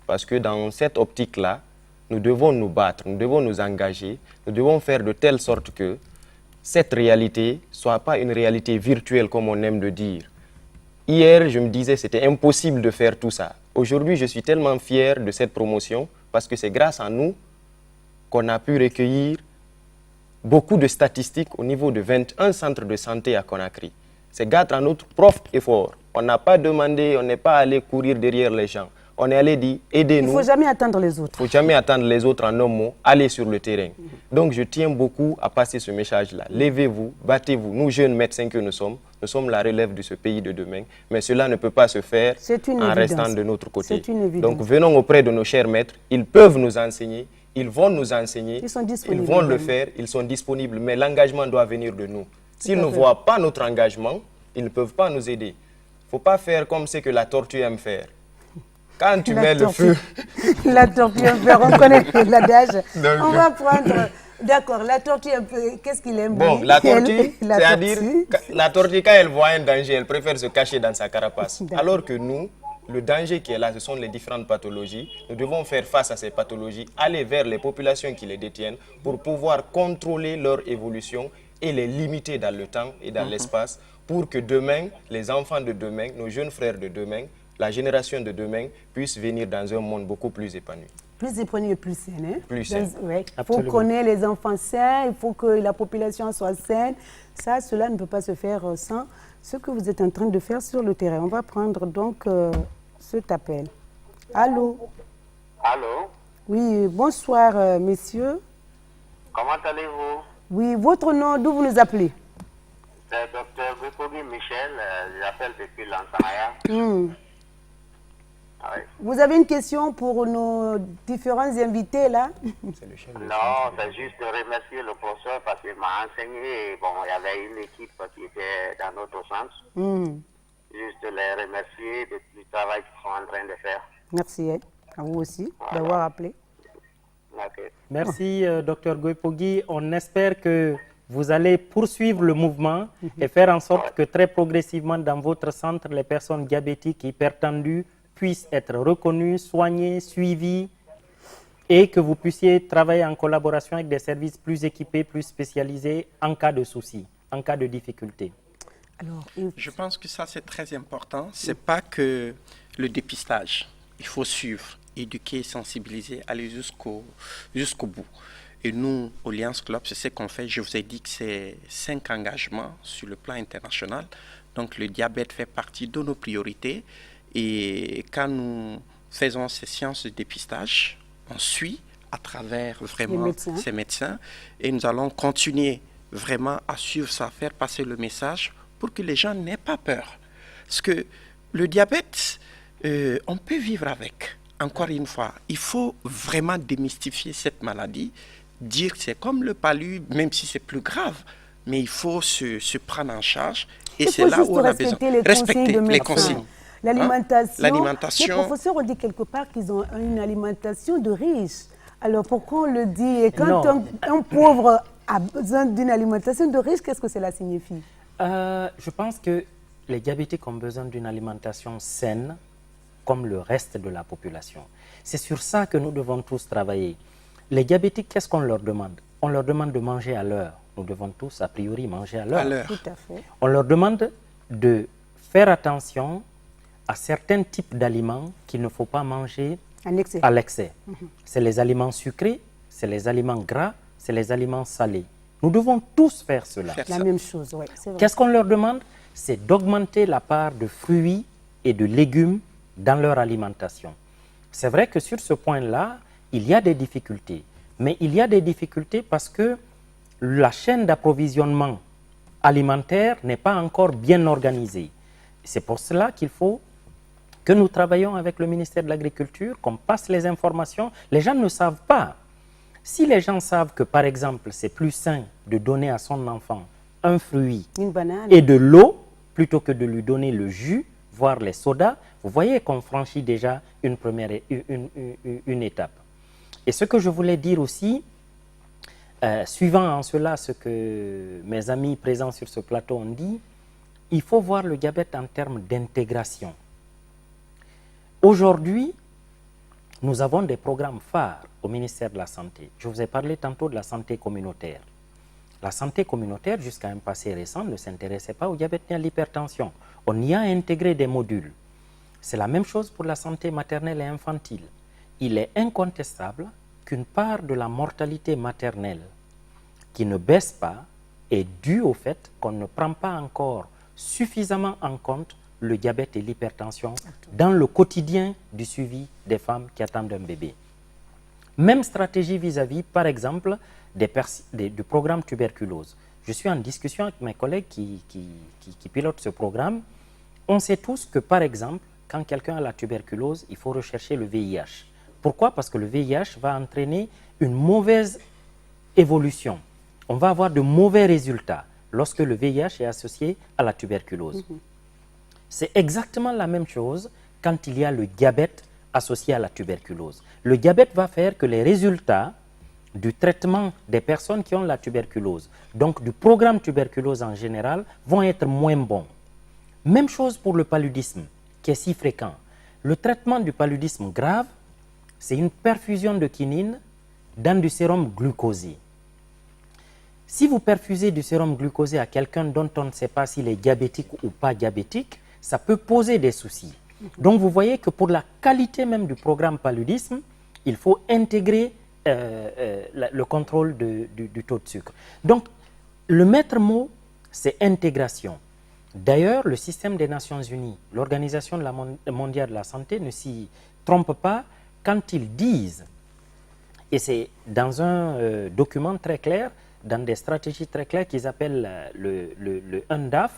Parce que dans cette optique-là, nous devons nous battre, nous devons nous engager, nous devons faire de telle sorte que cette réalité ne soit pas une réalité virtuelle comme on aime le dire. Hier, je me disais que c'était impossible de faire tout ça. Aujourd'hui, je suis tellement fier de cette promotion parce que c'est grâce à nous qu'on a pu recueillir beaucoup de statistiques au niveau de 21 centres de santé à Conakry. C'est grâce à notre propre effort. On n'a pas demandé, on n'est pas allé courir derrière les gens. On est allé dire, aidez-nous. Il ne faut jamais attendre les autres. Il ne faut jamais attendre les autres en un mot, allez sur le terrain. Donc je tiens beaucoup à passer ce message-là. Levez-vous, battez-vous. Nous, jeunes médecins que nous sommes la relève de ce pays de demain. Mais cela ne peut pas se faire en restant de notre côté. Donc venons auprès de nos chers maîtres. Ils peuvent nous enseigner, ils vont nous enseigner, ils vont le faire, ils sont disponibles. Mais l'engagement doit venir de nous. S'ils ne voient pas notre engagement, ils ne peuvent pas nous aider. Il ne faut pas faire comme ce que la tortue aime faire. Quand tu mets le feu... La tortue un peu, on connaît l'adage. On va prendre... D'accord, la tortue un peu, qu'est-ce qu'il aime? Bon, la tortue, c'est-à-dire, la tortue, quand elle voit un danger, elle préfère se cacher dans sa carapace. Alors que nous, le danger qui est là, ce sont les différentes pathologies. Nous devons faire face à ces pathologies, aller vers les populations qui les détiennent pour pouvoir contrôler leur évolution et les limiter dans le temps et dans l'espace pour que demain, les enfants de demain, nos jeunes frères de demain, la génération de demain puissent venir dans un monde beaucoup plus épanoui. Plus épanoui et plus sain. Hein? Plus sain. Ouais. Il faut connaître les enfants sains, il faut que la population soit saine. Ça, cela ne peut pas se faire sans ce que vous êtes en train de faire sur le terrain. On va prendre donc cet appel. Allô? Allô? Oui, bonsoir, messieurs. Comment allez-vous? Oui, votre nom, d'où vous nous appelez? C'est Dr Goypogi Michel, j'appelle depuis Lansana. Oui. Vous avez une question pour nos différents invités là? Non, c'est juste de remercier le professeur parce qu'il m'a enseigné. Bon, il y avait une équipe qui était dans notre centre. Juste de les remercier du travail qu'ils sont en train de faire. Merci à vous aussi d'avoir appelé. Okay. Merci, Dr Goypogi. On espère que vous allez poursuivre le mouvement et faire en sorte que très progressivement dans votre centre, les personnes diabétiques hypertendues puissent être reconnues, soignées, suivies et que vous puissiez travailler en collaboration avec des services plus équipés, plus spécialisés en cas de soucis, en cas de difficulté. Alors, je pense que ça, c'est très important. Ce n'est pas que le dépistage. Il faut suivre, éduquer, sensibiliser, aller jusqu'au bout. Et nous, au Lions Club, c'est ce qu'on fait. Je vous ai dit que c'est 5 engagements sur le plan international. Donc, le diabète fait partie de nos priorités. Et quand nous faisons ces séances de dépistage, on suit à travers vraiment ces médecins. Et nous allons continuer vraiment à suivre ça, faire passer le message pour que les gens n'aient pas peur. Parce que le diabète, on peut vivre avec. Encore une fois, il faut vraiment démystifier cette maladie, dire que c'est comme le palu, même si c'est plus grave, mais il faut se prendre en charge. Et c'est là où on a besoin de respecter les consignes. L'alimentation. Les professeurs ont dit quelque part qu'ils ont une alimentation de riches. Alors pourquoi on le dit? Et quand un pauvre a besoin d'une alimentation de riche, qu'est-ce que cela signifie? Je pense que les diabétiques ont besoin d'une alimentation saine, comme le reste de la population. C'est sur ça que nous devons tous travailler. Les diabétiques, qu'est-ce qu'on leur demande? On leur demande de manger à l'heure. Nous devons tous, a priori, manger à l'heure. Tout à fait. On leur demande de faire attention à certains types d'aliments qu'il ne faut pas manger à l'excès. C'est les aliments sucrés, c'est les aliments gras, c'est les aliments salés. Nous devons tous faire cela. La même chose, oui. Qu'est-ce qu'on leur demande? C'est d'augmenter la part de fruits et de légumes dans leur alimentation. C'est vrai que sur ce point-là, il y a des difficultés. Mais il y a des difficultés parce que la chaîne d'approvisionnement alimentaire n'est pas encore bien organisée. C'est pour cela qu'il faut que nous travaillons avec le ministère de l'Agriculture, qu'on passe les informations. Les gens ne savent pas. Si les gens savent que, par exemple, c'est plus sain de donner à son enfant un fruit et de l'eau, plutôt que de lui donner le jus, voire les sodas, vous voyez qu'on franchit déjà une étape. Et ce que je voulais dire aussi, suivant en cela ce que mes amis présents sur ce plateau ont dit, il faut voir le diabète en termes d'intégration. Aujourd'hui, nous avons des programmes phares au ministère de la Santé. Je vous ai parlé tantôt de la santé communautaire. La santé communautaire, jusqu'à un passé récent, ne s'intéressait pas au diabète ni à l'hypertension. On y a intégré des modules. C'est la même chose pour la santé maternelle et infantile. Il est incontestable qu'une part de la mortalité maternelle qui ne baisse pas est due au fait qu'on ne prend pas encore suffisamment en compte le diabète et l'hypertension dans le quotidien du suivi des femmes qui attendent un bébé. Même stratégie vis-à-vis, par exemple, du programme tuberculose. Je suis en discussion avec mes collègues qui pilotent ce programme. On sait tous que, par exemple, quand quelqu'un a la tuberculose, il faut rechercher le VIH. Pourquoi? Parce que le VIH va entraîner une mauvaise évolution. On va avoir de mauvais résultats lorsque le VIH est associé à la tuberculose. C'est exactement la même chose quand il y a le diabète associé à la tuberculose. Le diabète va faire que les résultats du traitement des personnes qui ont la tuberculose, donc du programme tuberculose en général, vont être moins bons. Même chose pour le paludisme, qui est si fréquent. Le traitement du paludisme grave, c'est une perfusion de quinine dans du sérum glucosé. Si vous perfusez du sérum glucosé à quelqu'un dont on ne sait pas s'il est diabétique ou pas diabétique, ça peut poser des soucis. Donc vous voyez que pour la qualité même du programme paludisme, il faut intégrer le contrôle du taux de sucre. Donc le maître mot, c'est intégration. D'ailleurs, le système des Nations Unies, l'Organisation mondiale de la santé ne s'y trompe pas quand ils disent, et c'est dans un document très clair, dans des stratégies très claires qu'ils appellent le UNDAF,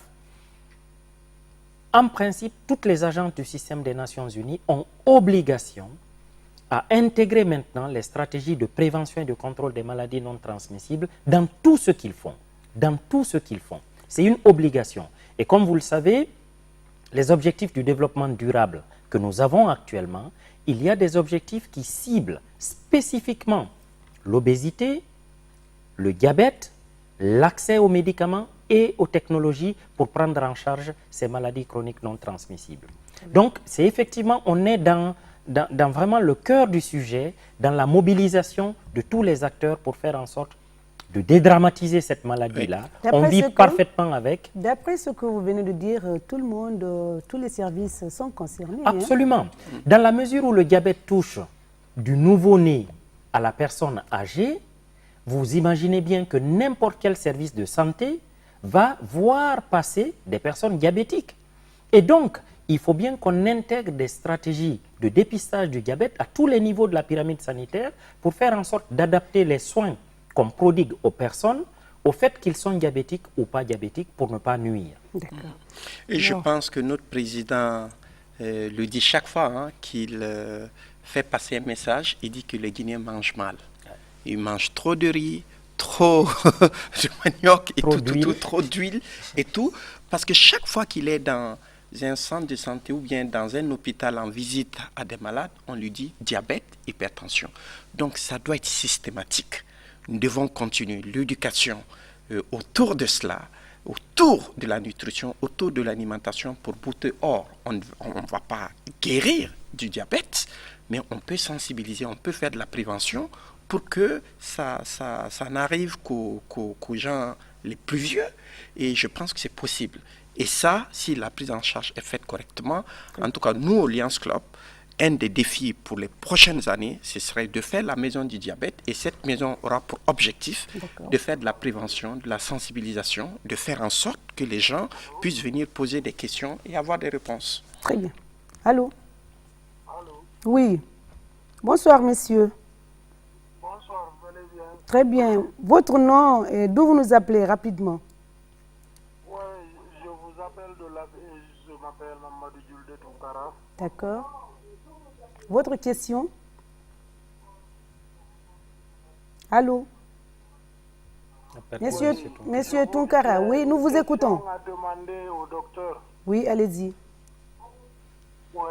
en principe, toutes les agences du système des Nations Unies ont obligation à intégrer maintenant les stratégies de prévention et de contrôle des maladies non transmissibles dans tout ce qu'ils font. Dans tout ce qu'ils font. C'est une obligation. Et comme vous le savez, les objectifs du développement durable que nous avons actuellement, il y a des objectifs qui ciblent spécifiquement l'obésité, le diabète, l'accès aux médicaments et aux technologies pour prendre en charge ces maladies chroniques non transmissibles. Donc, c'est effectivement, on est dans vraiment le cœur du sujet, dans la mobilisation de tous les acteurs pour faire en sorte de dédramatiser cette maladie-là. Oui. On vit parfaitement avec. D'après ce que vous venez de dire, tout le monde, tous les services sont concernés. Absolument. Dans la mesure où le diabète touche du nouveau-né à la personne âgée, vous imaginez bien que n'importe quel service de santé va voir passer des personnes diabétiques. Et donc, il faut bien qu'on intègre des stratégies de dépistage du diabète à tous les niveaux de la pyramide sanitaire pour faire en sorte d'adapter les soins qu'on prodigue aux personnes au fait qu'ils sont diabétiques ou pas diabétiques pour ne pas nuire. Et je pense que notre président le dit chaque fois qu'il fait passer un message, il dit que les Guinéens mangent mal. Ils mangent trop de riz, trop de manioc, et trop d'huile et tout. Parce que chaque fois qu'il est dans un centre de santé ou bien dans un hôpital en visite à des malades, on lui dit diabète, hypertension. Donc ça doit être systématique. Nous devons continuer l'éducation autour de cela, autour de la nutrition, autour de l'alimentation pour bouter. Or, on ne va pas guérir du diabète, mais on peut sensibiliser, on peut faire de la prévention pour que ça n'arrive qu'aux gens les plus vieux. Et je pense que c'est possible. Et ça, si la prise en charge est faite correctement, en tout cas, nous, au Lions Club, un des défis pour les prochaines années, ce serait de faire la maison du diabète. Et cette maison aura pour objectif de faire de la prévention, de la sensibilisation, de faire en sorte que les gens puissent venir poser des questions et avoir des réponses. Très bien. Allô? Allô? Oui. Bonsoir, monsieur. Bonsoir, vous allez bien? Très bien. Votre nom et d'où vous nous appelez rapidement? Oui, je vous appelle je m'appelle Mamadou Julde Tonkara. D'accord. Votre question? Allô? Monsieur Tonkara, oui, nous vous écoutons. On a demandé au docteur. Oui, allez-y. Oui,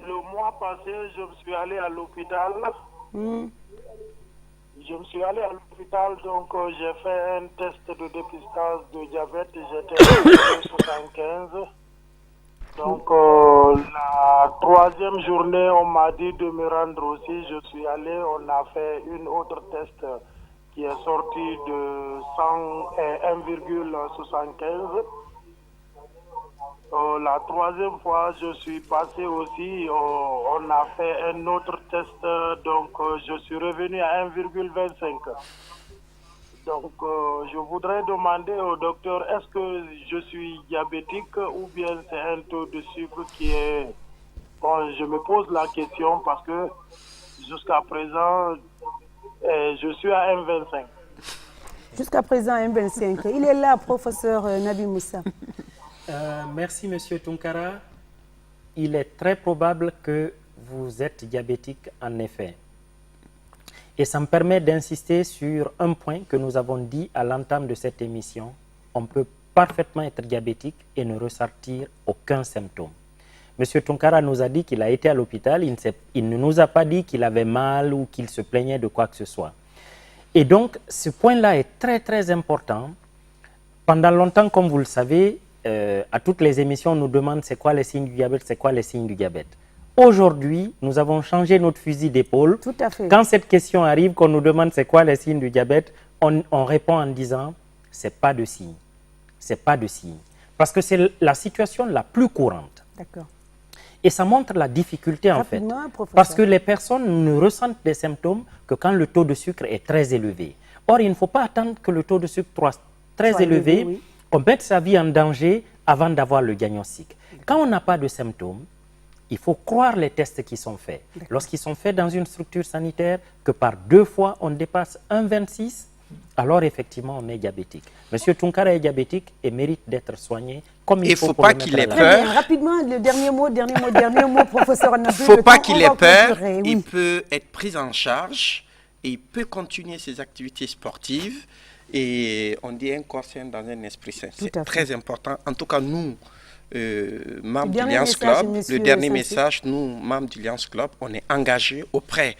le mois passé, je me suis allé à l'hôpital. Je me suis allé à l'hôpital, donc j'ai fait un test de dépistage de diabète. J'étais à 75. Donc la troisième journée, on m'a dit de me rendre aussi. Je suis allé, on a fait une autre test qui est sorti de 1,75. La troisième fois, je suis passé aussi, on a fait un autre test, donc je suis revenu à 1,25. Donc, je voudrais demander au docteur, est-ce que je suis diabétique ou bien c'est un taux de sucre qui est... Bon, je me pose la question parce que jusqu'à présent, je suis à 1,25. Jusqu'à présent, 1,25. Il est là, professeur Nabi Moussa. Merci, monsieur Tonkara. Il est très probable que vous êtes diabétique, en effet. Et ça me permet d'insister sur un point que nous avons dit à l'entame de cette émission. On peut parfaitement être diabétique et ne ressentir aucun symptôme. M. Tunkara nous a dit qu'il a été à l'hôpital, il ne nous a pas dit qu'il avait mal ou qu'il se plaignait de quoi que ce soit. Et donc, ce point-là est très, très important. Pendant longtemps, comme vous le savez, à toutes les émissions, on nous demande c'est quoi les signes du diabète, c'est quoi les signes du diabète. Aujourd'hui, nous avons changé notre fusil d'épaule. Tout à fait. Quand cette question arrive, qu'on nous demande c'est quoi les signes du diabète, on répond en disant c'est pas de signe. C'est pas de signe. Parce que c'est la situation la plus courante. D'accord. Et ça montre la difficulté en fait. Parce que les personnes ne ressentent des symptômes que quand le taux de sucre est très élevé. Or, il ne faut pas attendre que le taux de sucre soit très élevé, qu'on mette sa vie en danger avant d'avoir le diagnostic. Quand on n'a pas de symptômes, il faut croire les tests qui sont faits. Lorsqu'ils sont faits dans une structure sanitaire, que par 2 fois on dépasse 1,26, alors effectivement on est diabétique. Monsieur Tunkara est diabétique et mérite d'être soigné comme il faut. Il ne faut pas qu'il ait peur. Rapidement, le dernier mot, professeur Nabi. Il ne faut pas qu'il ait peur. Il peut être pris en charge et il peut continuer ses activités sportives. Et on dit un corps sain dans un esprit sain. C'est très important. En tout cas, nous, membres du Lions Club, le dernier message, nous, membres du Lions Club, on est engagés auprès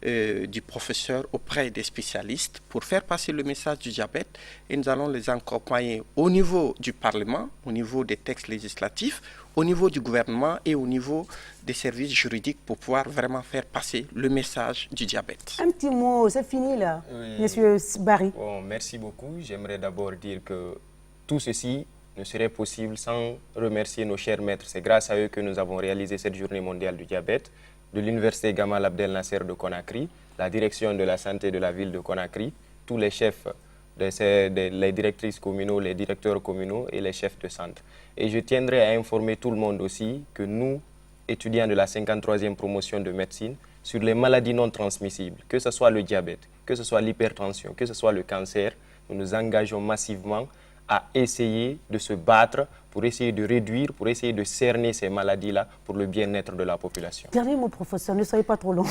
du professeur, auprès des spécialistes pour faire passer le message du diabète, et nous allons les accompagner au niveau du Parlement, au niveau des textes législatifs, au niveau du gouvernement et au niveau des services juridiques pour pouvoir vraiment faire passer le message du diabète. Un petit mot, c'est fini là, Monsieur Barry. Bon, merci beaucoup. J'aimerais d'abord dire que tout ceci ne serait possible sans remercier nos chers maîtres. C'est grâce à eux que nous avons réalisé cette journée mondiale du diabète, de l'université Gamal Abdel Nasser de Conakry, la direction de la santé de la ville de Conakry, tous les chefs, les directrices communaux, les directeurs communaux et les chefs de centre. Et je tiendrai à informer tout le monde aussi que nous, étudiants de la 53e promotion de médecine, sur les maladies non transmissibles, que ce soit le diabète, que ce soit l'hypertension, que ce soit le cancer, nous nous engageons massivement à essayer de se battre pour essayer de réduire, pour essayer de cerner ces maladies-là pour le bien-être de la population. Dernier mot, professeur, ne soyez pas trop long.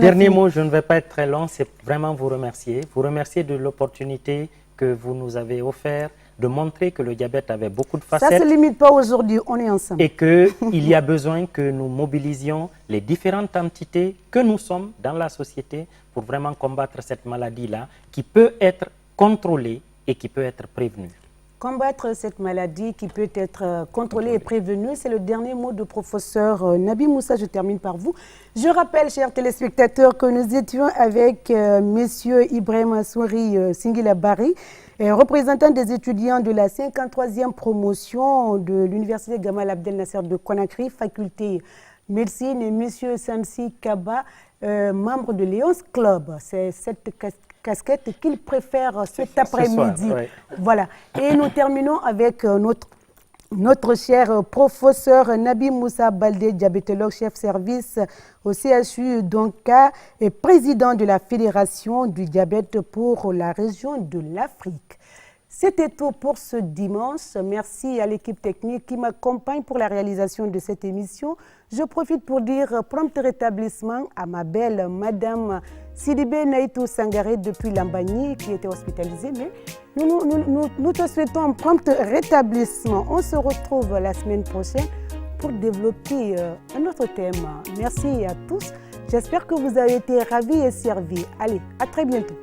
Dernier mot, je ne vais pas être très long, c'est vraiment vous remercier. Vous remercier de l'opportunité que vous nous avez offerte de montrer que le diabète avait beaucoup de facettes. Ça ne se limite pas aujourd'hui, on est ensemble. Et qu'il y a besoin que nous mobilisions les différentes entités que nous sommes dans la société pour vraiment combattre cette maladie-là qui peut être contrôlée et qui peut être prévenue. Combattre cette maladie qui peut être contrôlée et prévenue, c'est le dernier mot du professeur Nabi Moussa. Je termine par vous. Je rappelle, chers téléspectateurs, que nous étions avec Monsieur Ibrahim Souri Singila Barry, représentant des étudiants de la 53e promotion de l'université Gamal Abdel Nasser de Conakry, faculté médecine, et Monsieur Sansi Kaba, membre de Lions Club. C'est cette casquette qu'il préfère cet après-midi. Ouais. Voilà. Et nous terminons avec notre cher professeur Nabi Moussa Baldé, diabétologue, chef service au CHU Donka et président de la Fédération du diabète pour la région de l'Afrique. C'était tout pour ce dimanche. Merci à l'équipe technique qui m'accompagne pour la réalisation de cette émission. Je profite pour dire prompt rétablissement à ma belle Madame Sidibé Naïtou Sangaré depuis Lambani qui était hospitalisée. Mais nous te souhaitons un prompt rétablissement. On se retrouve la semaine prochaine pour développer un autre thème. Merci à tous. J'espère que vous avez été ravis et servis. Allez, à très bientôt.